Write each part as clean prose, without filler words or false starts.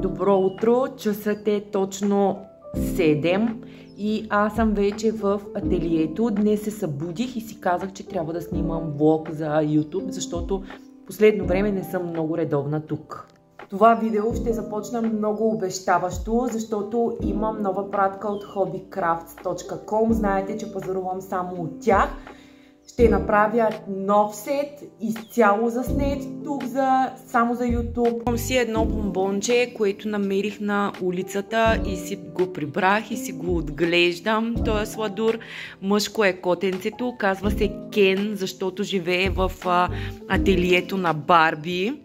Добро утро, часът е точно 7 и аз съм вече в ателието. Днес се събудих и си казах, че трябва да снимам влог за YouTube, защото последно време не съм много редовна тук. Това видео ще започна много обещаващо, защото имам нова пратка от hobbycrafts.com. Знаете, че пазарувам само от тях. Ще направя нов сет, изцяло заснет тук само за YouTube. Имам си едно бомбонче, което намерих на улицата и си го прибрах и си го отглеждам. Той е сладур, мъжко е котенцето, казва се Кен, защото живее в ателието на Барби.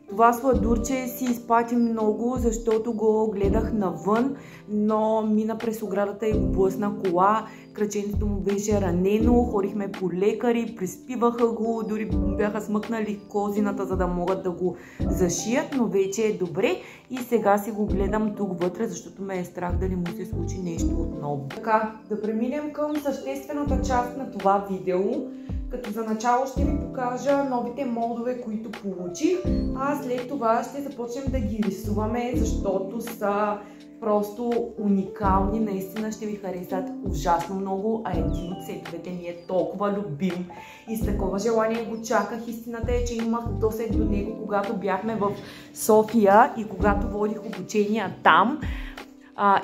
Това сладурче си изпати много, защото го гледах навън, но мина през оградата и го блъсна кола. Краченцето му беше ранено, ходихме по лекари, приспиваха го, дори бяха смъкнали козината, за да могат да го зашият, но вече е добре и сега си го гледам тук вътре, защото ме е страх дали му се случи нещо отново. Така, да преминем към съществената част на това видео. Като за начало ще ви покажа новите молдове, които получих, а след това ще започнем да ги рисуваме, защото са просто уникални, наистина ще ви харесат ужасно много, а един от сетовете ми е толкова любим и с такова желание го чаках. Истината е, че имах досет до него, когато бяхме в София и когато водих обучения там.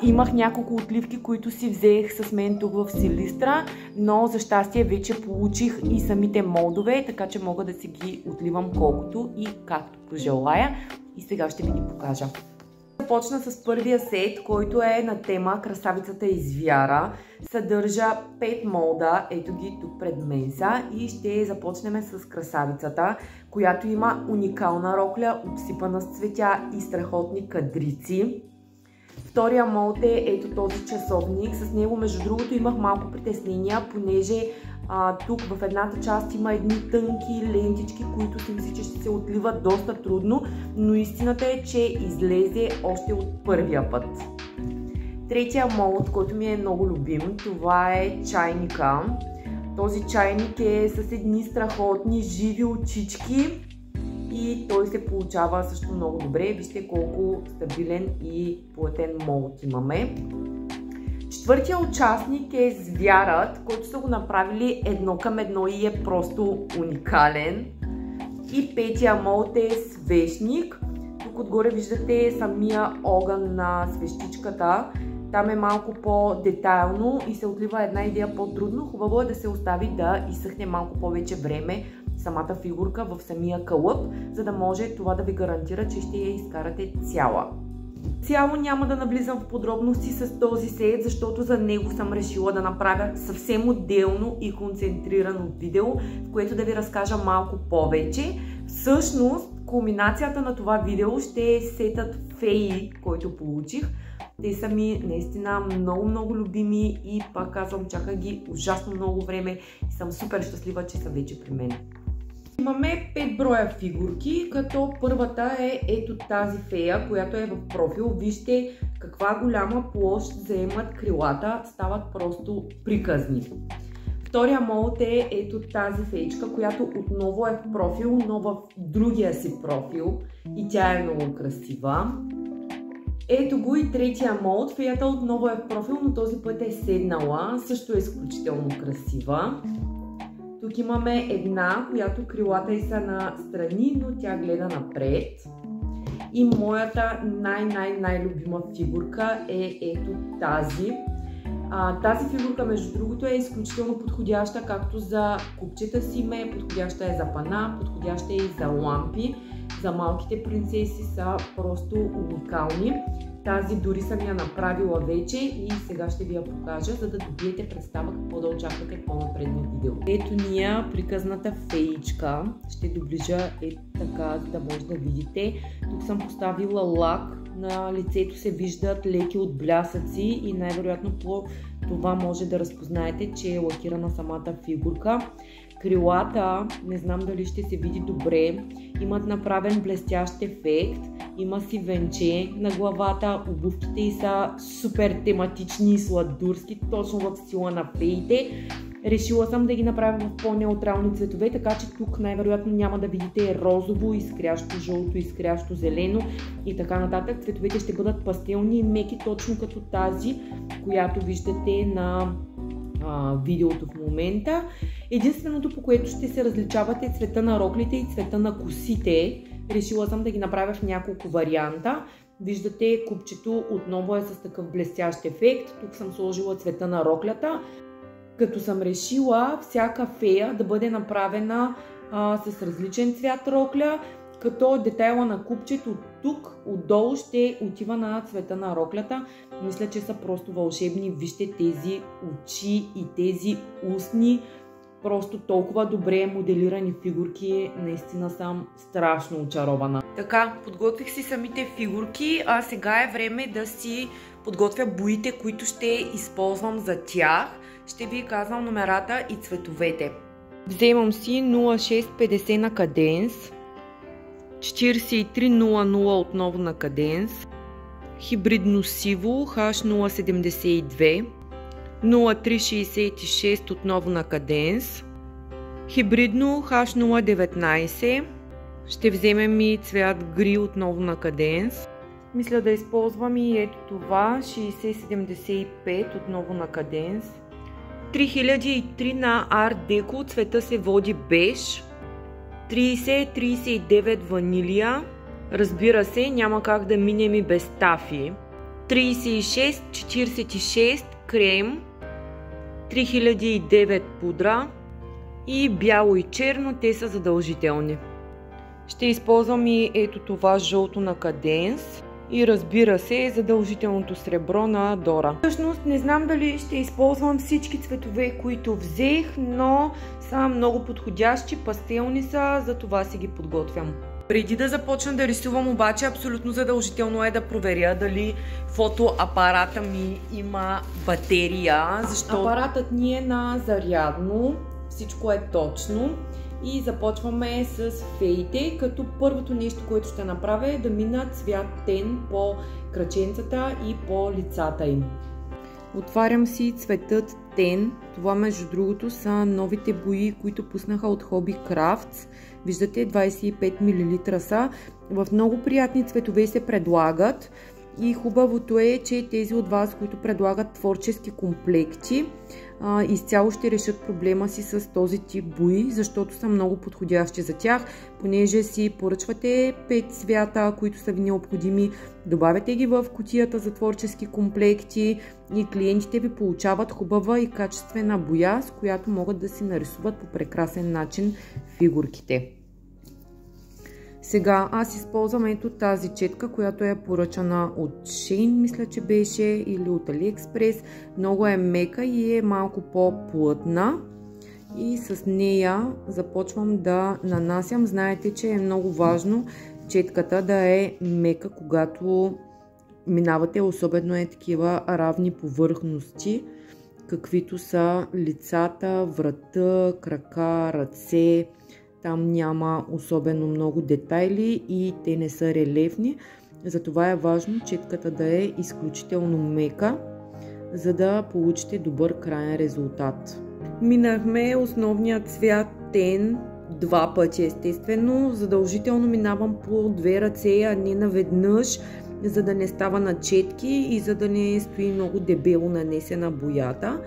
Имах няколко отливки, които си взех с мен тук в Силистра, но за щастие вече получих и самите молдове, така че мога да си ги отливам колкото и както пожелая. И сега ще ви ги покажа. Започна с първия сет, който е на тема Красавицата из Вяра. Съдържа 5 молда, ето ги тук пред мен са, и ще започнем с Красавицата, която има уникална рокля, обсипана с цветя и страхотни кадрици. Втория молд е ето този часовник. С него, между другото, имах малко притеснения, понеже тук в едната част има едни тънки лентички, които си мисля, че ще се отливат доста трудно, но истината е, че излезе още от първия път. Третия молд, който ми е много любим, това е чайника. Този чайник е с едни страхотни живи очички и той се получава също много добре. Вижте колко стабилен и плътен молд имаме. Четвъртия участник е звярат, който са го направили 1:1 и е просто уникален. И петия молд е свещник. Тук отгоре виждате самия огън на свещичката. Там е малко по-детайлно и се отлива една идея по-трудно. Хубаво е да се остави да изсъхне малко повече време самата фигурка в самия кълъп, за да може това да ви гарантира, че ще я изкарате цяла. Цяло няма да навлизам в подробности с този сет, защото за него съм решила да направя съвсем отделно и концентрирано видео, в което да ви разкажа малко повече. Всъщност, кулминацията на това видео ще е сетът феи, който получих. Те са ми наистина много любими и пак казвам, чаках ги ужасно много време и съм супер щастлива, че са вече при мен. Имаме 5 броя фигурки, като първата е ето тази фея, която е в профил. Вижте каква голяма площ заемат крилата, стават просто приказни. Втория молд е ето тази феечка, която отново е в профил, но в другия си профил и тя е много красива. Ето го и третия молд. Феята отново е в профил, но този път е седнала. Също е изключително красива. Тук имаме една, която крилата й са на страни, но тя гледа напред. И моята най-любима фигурка е ето тази. Тази фигурка, между другото, е изключително подходяща както за купчета си ме, подходяща е за пана, подходяща е и за лампи. За малките принцеси са просто уникални. Тази дори съм я направила вече и сега ще ви я покажа, за да добиете представа какво да очаквате по-напредно видео. Ето ния приказната феичка. Ще доближа ето така, за да може да видите. Тук съм поставила лак. На лицето се виждат леки отблясъци и най-вероятно по това може да разпознаете, че е лакирана самата фигурка. Крилата, не знам дали ще се види добре, имат направен блестящ ефект, има си венче на главата, обувките й са супер тематични и сладурски, точно в стила на феите. Решила съм да ги направя в по-неутрални цветове, така че тук най-вероятно няма да видите розово, изкрящо жълто, изкрящо зелено и така нататък. Цветовете ще бъдат пастелни и меки, точно като тази, която виждате на видеото в момента. Единственото, по което ще се различават, е цвета на роклите и цвета на косите. Решила съм да ги направя в няколко варианта. Виждате, купчето отново е с такъв блестящ ефект. Тук съм сложила цвета на роклята, като съм решила всяка фея да бъде направена с различен цвят рокля, като детайла на купчето тук отдолу ще отива на цвета на роклята. Мисля, че са просто вълшебни. Вижте тези очи и тези устни. Просто толкова добре моделирани фигурки. Наистина съм страшно очарована. Така, подготвих си самите фигурки, а сега е време да си подготвя боите, които ще използвам за тях. Ще ви казвам номерата и цветовете. Вземам си 0650 на каденс, 4300 отново на каденс, хибридно сиво H072, 0366 отново на каденс, хибридно H019, ще вземем и цвят гри отново на каденс. Мисля да използвам и ето това 6075 отново на каденс. 3003 на Art Deco, цвета се води беж. 3039 ванилия, разбира се, няма как да минем и без тафи. 3646 крем, 3009 пудра и бяло и черно, те са задължителни. Ще използвам и ето това жълто на каденс и разбира се задължителното сребро на Дора. Всъщност не знам дали ще използвам всички цветове, които взех, но са много подходящи, пастелни са, за това си ги подготвям. Преди да започна да рисувам обаче, абсолютно задължително е да проверя дали фотоапарата ми има батерия, защото апаратът ни е на зарядно, всичко е точно. И започваме с феите, като първото нещо, което ще направя е да мина цвят тен по краченцата и по лицата им. Отварям си цветът тен. Това между другото са новите бои, които пуснаха от Hobby Crafts. Виждате, 25 мл са. В много приятни цветове се предлагат. И хубавото е, че тези от вас, които предлагат творчески комплекти, изцяло ще решат проблема си с този тип бои, защото са много подходящи за тях, понеже си поръчвате 5 цвята, които са ви необходими, добавяте ги в кутията за творчески комплекти и клиентите ви получават хубава и качествена боя, с която могат да си нарисуват по прекрасен начин фигурките. Сега аз използвам ето тази четка, която е поръчана от Shein, мисля, че беше, или от AliExpress. Много е мека и е малко по-плътна. И с нея започвам да нанасям. Знаете, че е много важно четката да е мека, когато минавате, особено е такива равни повърхности, каквито са лицата, врата, крака, ръце. Там няма особено много детайли и те не са релефни. Затова е важно четката да е изключително мека, за да получите добър краен резултат. Минахме основния цвят тен 2 пъти, естествено. Задължително минавам по 2 ръце, а не наведнъж, за да не става на четки и за да не стои много дебело нанесена боята.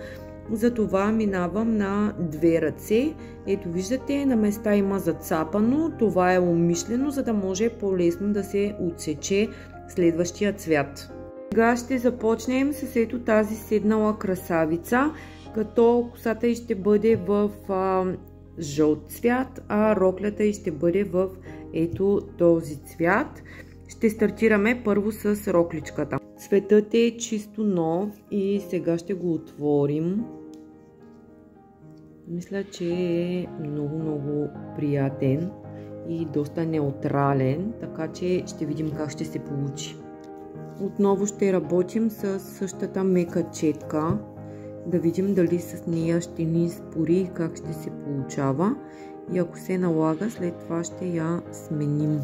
Затова минавам на 2 ръце. Ето виждате, на места има зацапано. Това е умишлено, за да може по-лесно да се отсече следващия цвят. Сега ще започнем с ето тази седнала красавица, като косата й ще бъде в жълт цвят, а роклята й ще бъде в ето този цвят. Ще стартираме първо с рокличката. Цветът е чисто нов и сега ще го отворим. Мисля, че е много приятен и доста неутрален, така че ще видим как ще се получи. Отново ще работим с същата мека четка, да видим дали с нея ще ни спори и как ще се получава. И ако се налага, след това ще я сменим.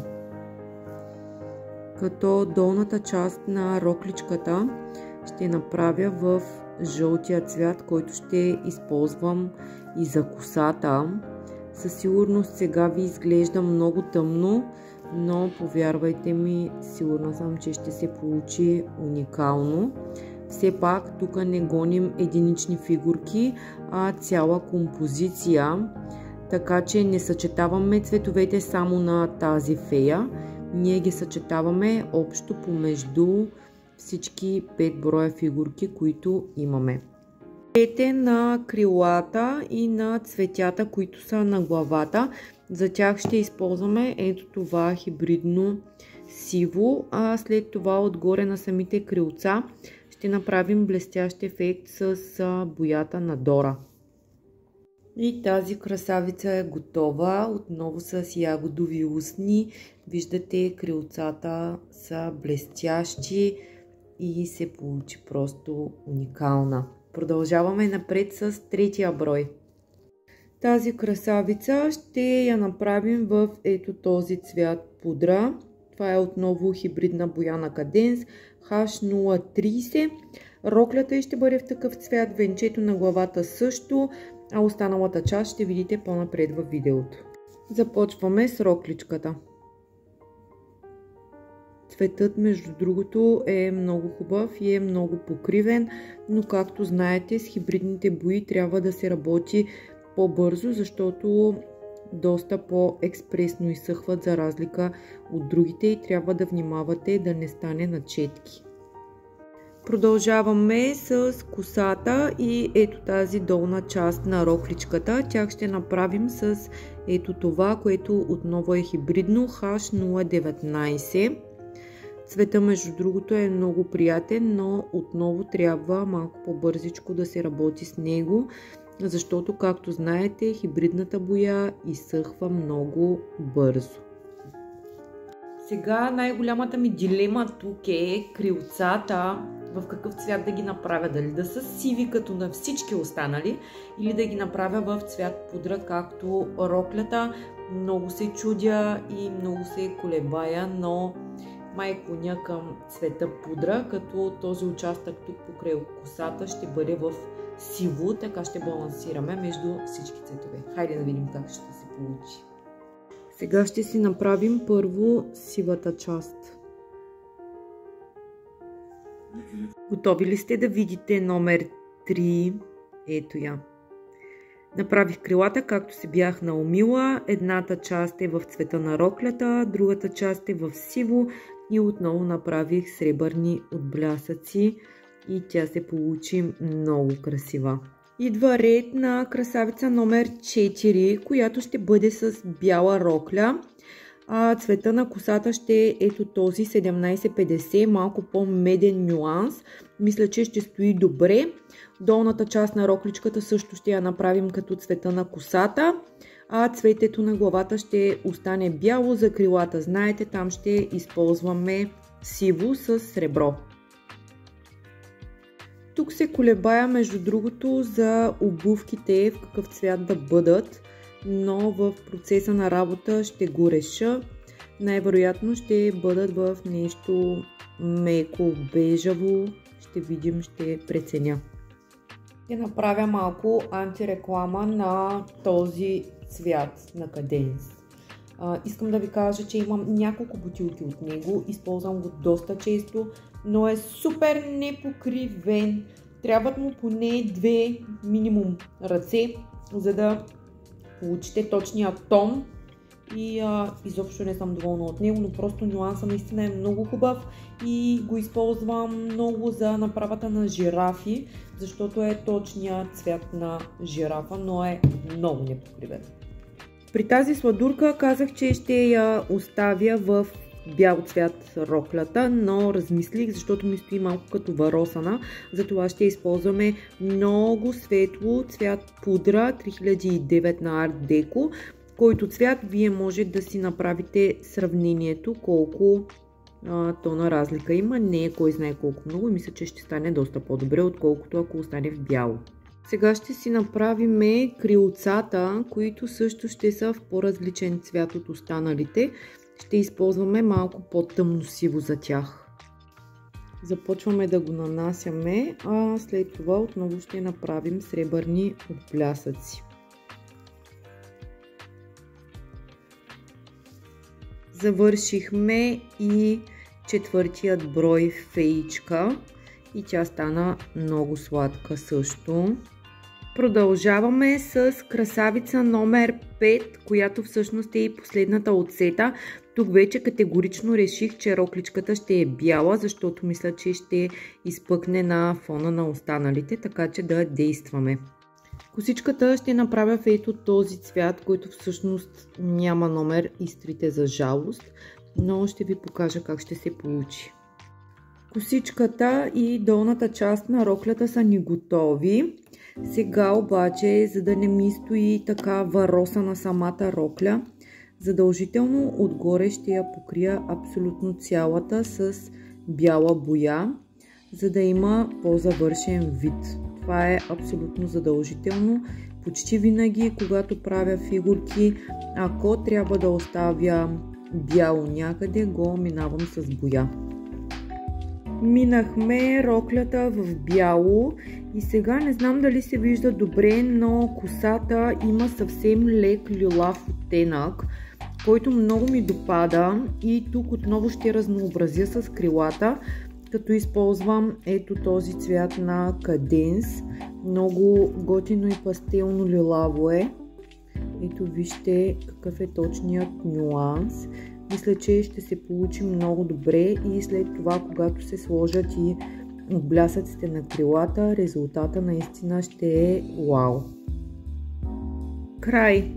Като долната част на рокличката ще направя в жълтия цвят, който ще използвам и за косата. Със сигурност сега ви изглежда много тъмно, но повярвайте ми, сигурна съм, че ще се получи уникално. Все пак тук не гоним единични фигурки, а цяла композиция, така че не съчетаваме цветовете само на тази фея. Ние ги съчетаваме общо помежду всички 5 броя фигурки, които имаме. Цветете на крилата и на цветята, които са на главата. За тях ще използваме ето това хибридно сиво, а след това отгоре на самите крилца ще направим блестящ ефект с боята на Дора. И тази красавица е готова, отново с ягодови устни. Виждате, крилцата са блестящи и се получи просто уникална. Продължаваме напред с третия брой. Тази красавица ще я направим в ето този цвят пудра. Това е отново хибридна боя на Cadence H030. Роклята ще бъде в такъв цвят, венчето на главата също, а останалата част ще видите по-напред във видеото. Започваме с рокличката. Цветът, между другото, е много хубав и е много покривен, но както знаете, с хибридните бои трябва да се работи по-бързо, защото доста по-експресно изсъхват за разлика от другите и трябва да внимавате да не стане на четки. Продължаваме с косата и ето тази долна част на рокличката. Тях ще направим с ето това, което отново е хибридно H019. Цвета, между другото, е много приятен, но отново трябва малко по-бързичко да се работи с него, защото, както знаете, хибридната боя изсъхва много бързо. Сега най-голямата ми дилема тук е крилцата, в какъв цвят да ги направя, дали да са сиви като на всички останали или да ги направя в цвят пудра, както роклята. Много се чудя и много се колебая, но май клоня към цвета пудра, като този участък тук покрай косата ще бъде в сиво, така ще балансираме между всички цветове. Хайде да видим как ще се получи. Сега ще си направим първо сивата част. Готови ли сте да видите номер 3? Ето я. Направих крилата, както се бях наумила. Едната част е в цвета на роклята, другата част е в сиво и отново направих сребърни отблясъци и тя се получи много красива. Идва ред на красавица номер 4, която ще бъде с бяла рокля. Цвета на косата ще е ето този 1750, малко по-меден нюанс. Мисля, че ще стои добре. Долната част на рокличката също ще я направим като цвета на косата, а цветето на главата ще остане бяло. За крилата, знаете, там ще използваме сиво с сребро. Тук се колебая, между другото, за обувките в какъв цвят да бъдат, но в процеса на работа ще го реша. Най-вероятно ще бъдат в нещо меко бежаво. Ще видим, ще преценя. Ще направя малко антиреклама на този цвят на Cadence. Искам да ви кажа, че имам няколко бутилки от него. Използвам го доста често, но е супер непокривен. Трябват му поне 2 минимум ръце, за да получите точния тон. И изобщо не съм доволна от него, но просто нюансът наистина е много хубав и го използвам много за направата на жирафи, защото е точният цвят на жирафа, но е много непокривен. При тази сладурка казах, че ще я оставя в бял цвят роклята, но размислих, защото ми стои малко като варосана, затова ще използваме много светло цвят пудра 3009 на Art Deco, който цвят вие може да си направите сравнението колко тона разлика има. Не е кой знае колко много и мисля, че ще стане доста по-добре, отколкото ако остане в бяло. Сега ще си направим крилцата, които също ще са в по-различен цвят от останалите. Ще използваме малко по-тъмно сиво за тях. Започваме да го нанасяме, а след това отново ще направим сребърни отблясъци. Завършихме и четвъртият брой феичка и тя стана много сладка също. Продължаваме с красавица номер 5, която всъщност е и последната от сета. Тук вече категорично реших, че рокличката ще е бяла, защото мисля, че ще изпъкне на фона на останалите, така че да действаме. Косичката ще направя в ето този цвят, който всъщност няма номер, изтрите за жалост, но ще ви покажа как ще се получи. Косичката и долната част на роклята са ни готови. Сега обаче, за да не ми стои така вароса на самата рокля, задължително отгоре ще я покрия абсолютно цялата с бяла боя, за да има по-завършен вид. Това е абсолютно задължително. Почти винаги, когато правя фигурки, ако трябва да оставя бяло някъде, го минавам с боя. Минахме роклята в бяло и сега не знам дали се вижда добре, но косата има съвсем лек лилав оттенък, който много ми допада, и тук отново ще разнообразя с крилата, като използвам ето този цвят на Каденс. Много готино и пастелно лилаво е. Ето вижте какъв е точният нюанс. Мисля, че ще се получи много добре и след това, когато се сложат и отблясъците на крилата, резултата наистина ще е вау! Край!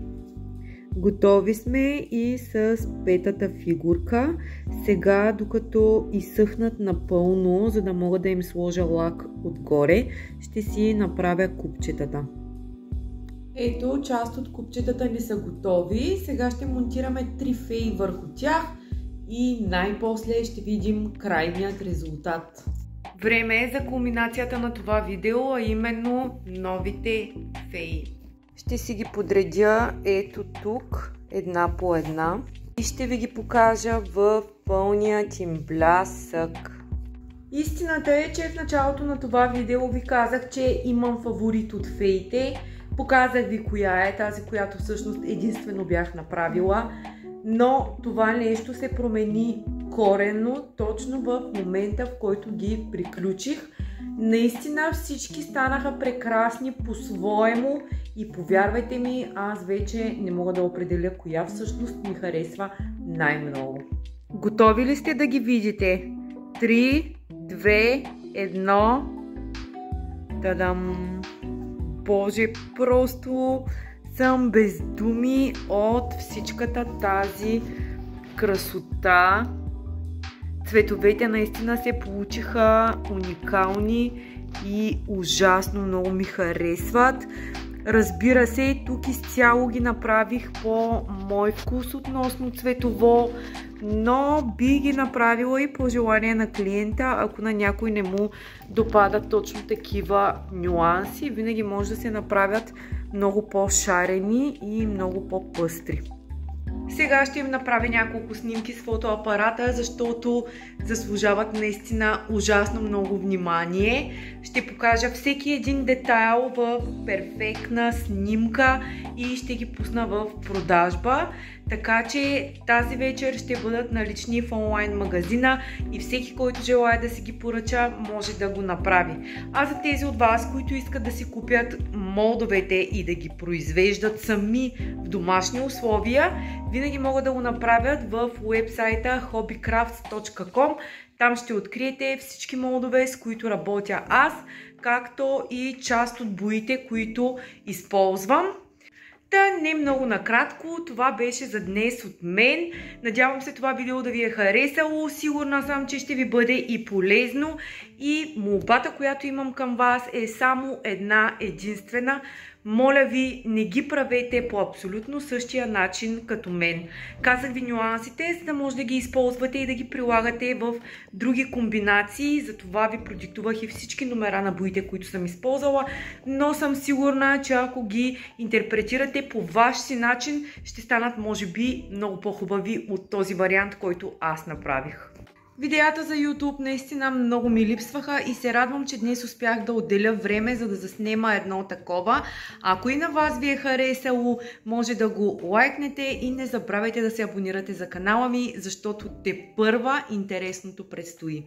Готови сме и с петата фигурка. Сега, докато изсъхнат напълно, за да мога да им сложа лак отгоре, ще си направя купчетата. Ето, част от купчетата ни са готови. Сега ще монтираме 3 феи върху тях и най-после ще видим крайният резултат. Време е за кулминацията на това видео, а именно новите феи. Ще си ги подредя ето тук, една по една, и ще ви ги покажа в пълният им блясък. Истината е, че в началото на това видео ви казах, че имам фаворит от феите. Показах ви коя е, тази, която всъщност единствено бях направила, но това нещо се промени коренно точно в момента, в който ги приключих. Наистина всички станаха прекрасни по-своему и повярвайте ми, аз вече не мога да определя коя всъщност ми харесва най-много. Готови ли сте да ги видите? 3, 2, 1... Тадам! Боже, просто съм без думи от всичката тази красота. Цветовете наистина се получиха уникални и ужасно много ми харесват. Разбира се, тук изцяло ги направих по мой вкус относно цветово, но би ги направила и по желание на клиента, ако на някой не му допадат точно такива нюанси. Винаги може да се направят много по-шарени и много по-пъстри. Сега ще им направя няколко снимки с фотоапарата, защото заслужават наистина ужасно много внимание. Ще покажа всеки един детайл в перфектна снимка и ще ги пусна в продажба. Така че тази вечер ще бъдат налични в онлайн магазина и всеки, който желая да си ги поръча, може да го направи. А за тези от вас, които искат да си купят молдовете и да ги произвеждат сами в домашни условия, винаги могат да го направят в уебсайта hobbycrafts.com. Там ще откриете всички молдове, с които работя аз, както и част от боите, които използвам. Не много накратко, това беше за днес от мен. Надявам се това видео да ви е харесало. Сигурна съм, че ще ви бъде и полезно. И молбата, която имам към вас, е само една единствена. Моля ви, не ги правете по абсолютно същия начин като мен. Казах ви нюансите, за да може да ги използвате и да ги прилагате в други комбинации. Затова ви продиктувах и всички номера на боите, които съм използвала. Но съм сигурна, че ако ги интерпретирате по ваш си начин, ще станат може би много по-хубави от този вариант, който аз направих. Видеята за YouTube наистина много ми липсваха и се радвам, че днес успях да отделя време, за да заснема едно такова. Ако и на вас ви е харесало, може да го лайкнете и не забравяйте да се абонирате за канала ми, защото тепърва интересното предстои.